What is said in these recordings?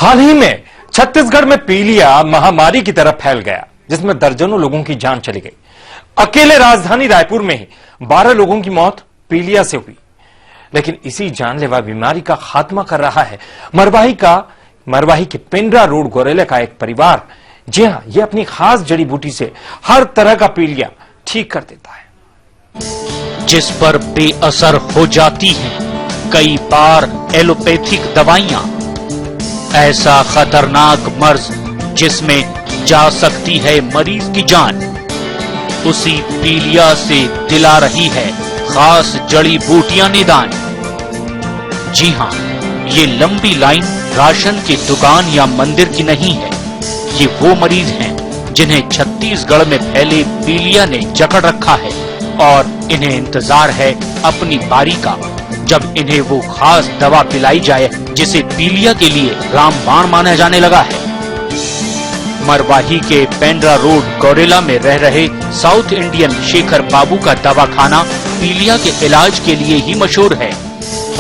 हाल ही में छत्तीसगढ़ में पीलिया महामारी की तरह फैल गया, जिसमें दर्जनों लोगों की जान चली गई। अकेले राजधानी रायपुर में ही 12 लोगों की मौत पीलिया से हुई। लेकिन इसी जानलेवा बीमारी का खात्मा कर रहा है मरवाही के पेंड्रा रोड गोरेला का एक परिवार। जी हां, ये अपनी खास जड़ी बूटी से हर तरह का पीलिया ठीक कर देता है, जिस पर बेअसर हो जाती हैं कई बार एलोपैथिक दवाइयां। ऐसा खतरनाक मर्ज जिसमें जा सकती है मरीज की जान, उसी पीलिया से दिला रही है खास जड़ी बूटियां निदान। जी हां, ये लंबी लाइन राशन की दुकान या मंदिर की नहीं है। ये वो मरीज हैं जिन्हें छत्तीसगढ़ में फैले पीलिया ने जकड़ रखा है और इन्हें इंतजार है अपनी बारी का, जब इन्हें वो खास दवा पिलाई जाए जिसे पीलिया के लिए रामबाण माना जाने लगा है। मरवाही के पेंड्रा रोड गोरेला में रह रहे साउथ इंडियन शेखर बाबू का दवाखाना पीलिया के इलाज के लिए ही मशहूर है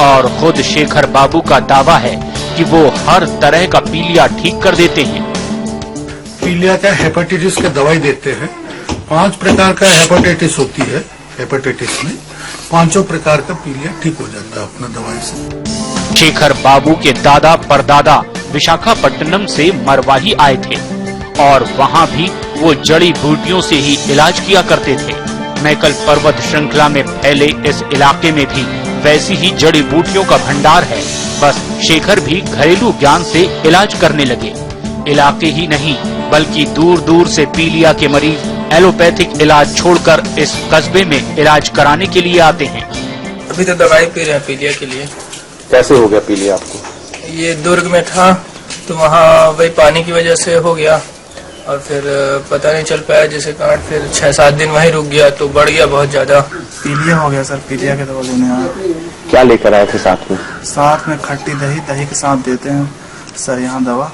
और खुद शेखर बाबू का दावा है कि वो हर तरह का पीलिया ठीक कर देते हैं। पीलिया का हेपेटाइटिस का दवाई देते हैं। 5 प्रकार का हेपेटाइटिस होती है। हेपेटाइटिस में 5 प्रकार का पीलिया ठीक हो जाता है अपना दवाई से। शेखर बाबू के दादा परदादा विशाखापट्टनम से मरवाही आए थे और वहाँ भी वो जड़ी बूटियों से ही इलाज किया करते थे। मैकल पर्वत श्रृंखला में फैले इस इलाके में भी वैसी ही जड़ी बूटियों का भंडार है। बस शेखर भी घरेलू ज्ञान से इलाज करने लगे। इलाके ही नहीं बल्कि दूर दूर से पीलिया के मरीज एलोपैथिक इलाज छोड़कर इस कस्बे में इलाज कराने के लिए आते हैं। अभी तो दवाई पी रहे हैं पीलिया के लिए। कैसे हो गया पीलिया आपको? ये दुर्ग में था तो वहाँ वही पानी की वजह से हो गया और फिर पता नहीं चल पाया, जिसके कारण फिर 6-7 दिन वहीं रुक गया तो बढ़ गया बहुत ज्यादा। पीलिया हो गया सर। पीलिया के दवा लेने आए। क्या लेकर आए थे साथ में? साथ में खट्टी दही के साथ देते हैं सर यहाँ दवा।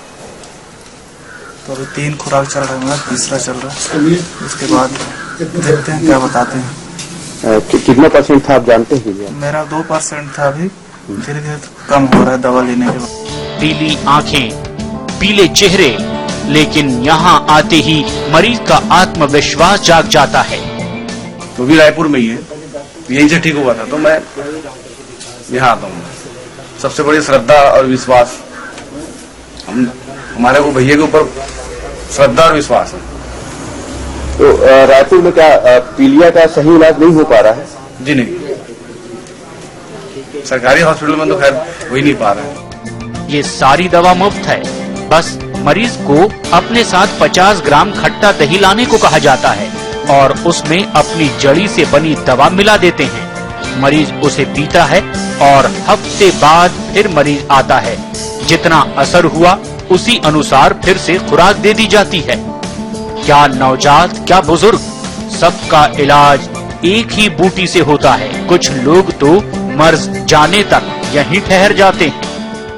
तो अभी 3 खुराक चल रहा है, तीसरा चल रहा है। उसके बाद देखते हैं क्या बताते हैं। कितना % था आप जानते हैं? मेरा 2% था। अभी धीरे धीरे कम हो रहा है दवा लेने के बाद। पीली आंखें, पीले चेहरे, लेकिन यहाँ आते ही मरीज का आत्मविश्वास जाग जाता है। तो भी रायपुर में ही है, यहीं से ठीक हुआ था तो मैं यहाँ आता हूँ। सबसे बड़ी श्रद्धा और विश्वास, हमारे को भैया के ऊपर श्रद्धा और विश्वास है। तो रायपुर में क्या पीलिया का सही इलाज नहीं हो पा रहा है? जी नहीं, सरकारी हॉस्पिटल में तो खैर हो ही नहीं पा रहा है। ये सारी दवा मुफ्त है, बस मरीज को अपने साथ 50 ग्राम खट्टा दही लाने को कहा जाता है और उसमें अपनी जड़ी से बनी दवा मिला देते हैं। मरीज उसे पीता है और हफ्ते बाद फिर मरीज आता है। जितना असर हुआ उसी अनुसार फिर से खुराक दे दी जाती है। क्या नवजात, क्या बुजुर्ग, सबका इलाज एक ही बूटी से होता है। कुछ लोग तो मर्ज जाने तक यहीं ठहर जाते हैं।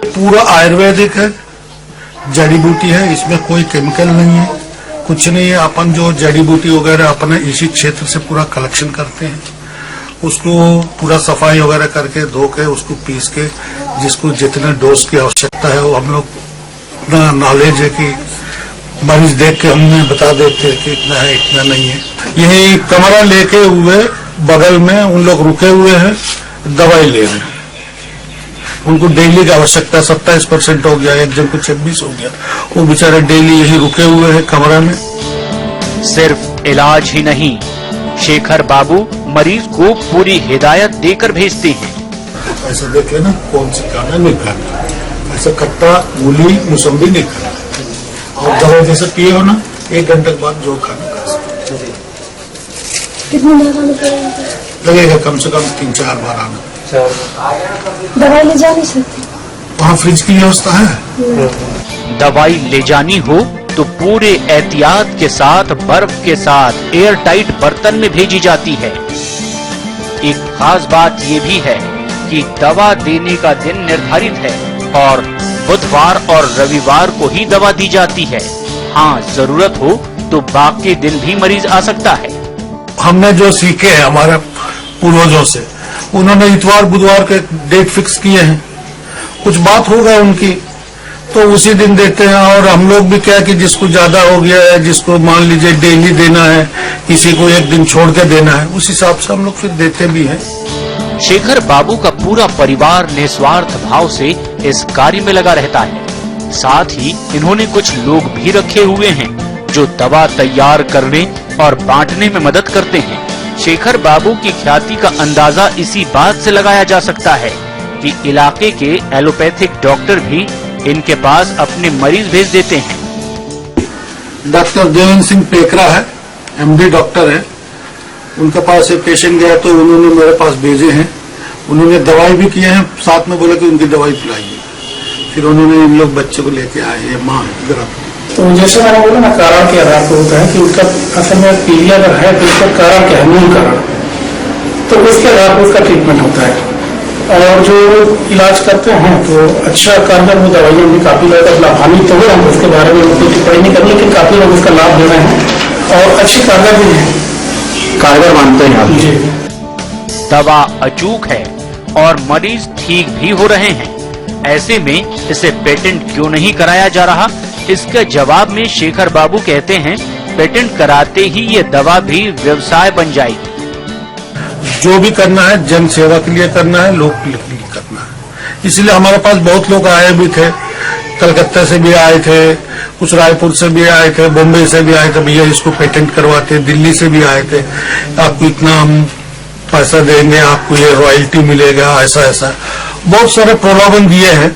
पूरा आयुर्वेदिक है, जड़ी बूटी है, इसमें कोई केमिकल नहीं है, कुछ नहीं है। अपन जो जड़ी बूटी वगैरह अपने इसी क्षेत्र से पूरा कलेक्शन करते हैं, उसको पूरा सफाई वगैरह करके धो के उसको पीस के जिसको जितने डोज की आवश्यकता है वो हम लोग अपना नॉलेज है कि मरीज देख के हमने बता देते हैं कि इतना है इतना नहीं है। यही कमरा लेके हुए बगल में उन लोग रुके हुए हैं, दवाई ले रहे हैं। उनको डेली की आवश्यकता 27% हो गया, एक जन को 26 हो गया। वो बेचारे डेली यही रुके हुए हैं कमरा में। सिर्फ इलाज ही नहीं, शेखर बाबू मरीज को पूरी हिदायत देकर भेजते हैं। ऐसा देख लेना कौन सी खाना नहीं खाना, ऐसा खट्टा मूली मौसम्बी नहीं खाना, और दवाई जैसे पिए हो ना 1 घंटे के बाद जो खाना खा सकते। कितनी लगेगा कम से कम 3-4 बार आना। दवाई ले जा नहीं सकते? वहाँ फ्रिज की व्यवस्था है। दवाई ले जानी हो तो पूरे एहतियात के साथ बर्फ के साथ एयर टाइट बर्तन में भेजी जाती है। एक खास बात ये भी है कि दवा देने का दिन निर्धारित है और बुधवार और रविवार को ही दवा दी जाती है। हाँ, जरूरत हो तो बाकी दिन भी मरीज आ सकता है। हमने जो सीखे हैं हमारे पूर्वजों से, उन्होंने इतवार बुधवार के डेट फिक्स किए हैं। कुछ बात होगा उनकी तो उसी दिन देते हैं। और हम लोग भी क्या कि जिसको ज्यादा हो गया है, जिसको मान लीजिए डेली देना है, किसी को एक दिन छोड़ के देना है, उस हिसाब से हम लोग फिर देते भी हैं। शेखर बाबू का पूरा परिवार निस्वार्थ भाव से इस कार्य में लगा रहता है। साथ ही इन्होंने कुछ लोग भी रखे हुए हैं जो दवा तैयार करने और बांटने में मदद करते हैं। शेखर बाबू की ख्याति का अंदाजा इसी बात से लगाया जा सकता है कि इलाके के एलोपैथिक डॉक्टर भी इनके पास अपने मरीज भेज देते हैं। डॉक्टर देवेंद्र सिंह पेकरा है, एमडी डॉक्टर है। उनके पास एक पेशेंट गया तो उन्होंने मेरे पास भेजे हैं। उन्होंने दवाई भी किए हैं, साथ में बोले कि उनकी दवाई पिलाइए। फिर उन्होंने इन लोग बच्चे को लेके आए हैं। माँ इधर तो जैसे मैंने बोला ना, कारण के आधार पर होता है कि उसका असल में पीलिया अगर है तो उसका कारण क्या है, मूल कारण, तो उसके आधार पर उसका ट्रीटमेंट होता है। और जो इलाज करते हैं तो अच्छा कारगर वो दवाइयाँ भी काफी लोग लाभान्वित तो हुए हैं, उसके बारे में कोई टिप्पणी नहीं करें, लेकिन काफी लोग उसका लाभ ले रहे हैं और अच्छी कारगर भी है, कारगर मानते हैं आप जी। दवा अचूक है और मरीज ठीक भी हो रहे हैं। ऐसे में इसे पेटेंट क्यों नहीं कराया जा रहा? इसके जवाब में शेखर बाबू कहते हैं, पेटेंट कराते ही ये दवा भी व्यवसाय बन जाएगी। जो भी करना है जन सेवा के लिए करना है, लोग के लिए करना है। इसलिए हमारे पास बहुत लोग आए भी थे, कलकत्ता से भी आए थे, कुछ रायपुर से भी आए थे, बॉम्बे से भी आए थे, भैया इसको पेटेंट करवाते। दिल्ली से भी आए थे, आपको इतना हम पैसा देंगे, आपको ये रॉयल्टी मिलेगा, ऐसा ऐसा बहुत सारे प्रलोभन दिए हैं,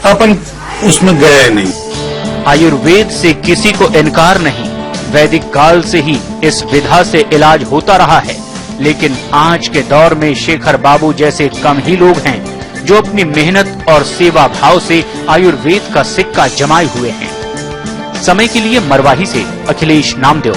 अपन उसमें गए नहीं। आयुर्वेद से किसी को इनकार नहीं, वैदिक काल से ही इस विधा से इलाज होता रहा है। लेकिन आज के दौर में शेखर बाबू जैसे कम ही लोग हैं जो अपनी मेहनत और सेवा भाव से आयुर्वेद का सिक्का जमाए हुए हैं। समय के लिए मरवाही से अखिलेश नामदेव।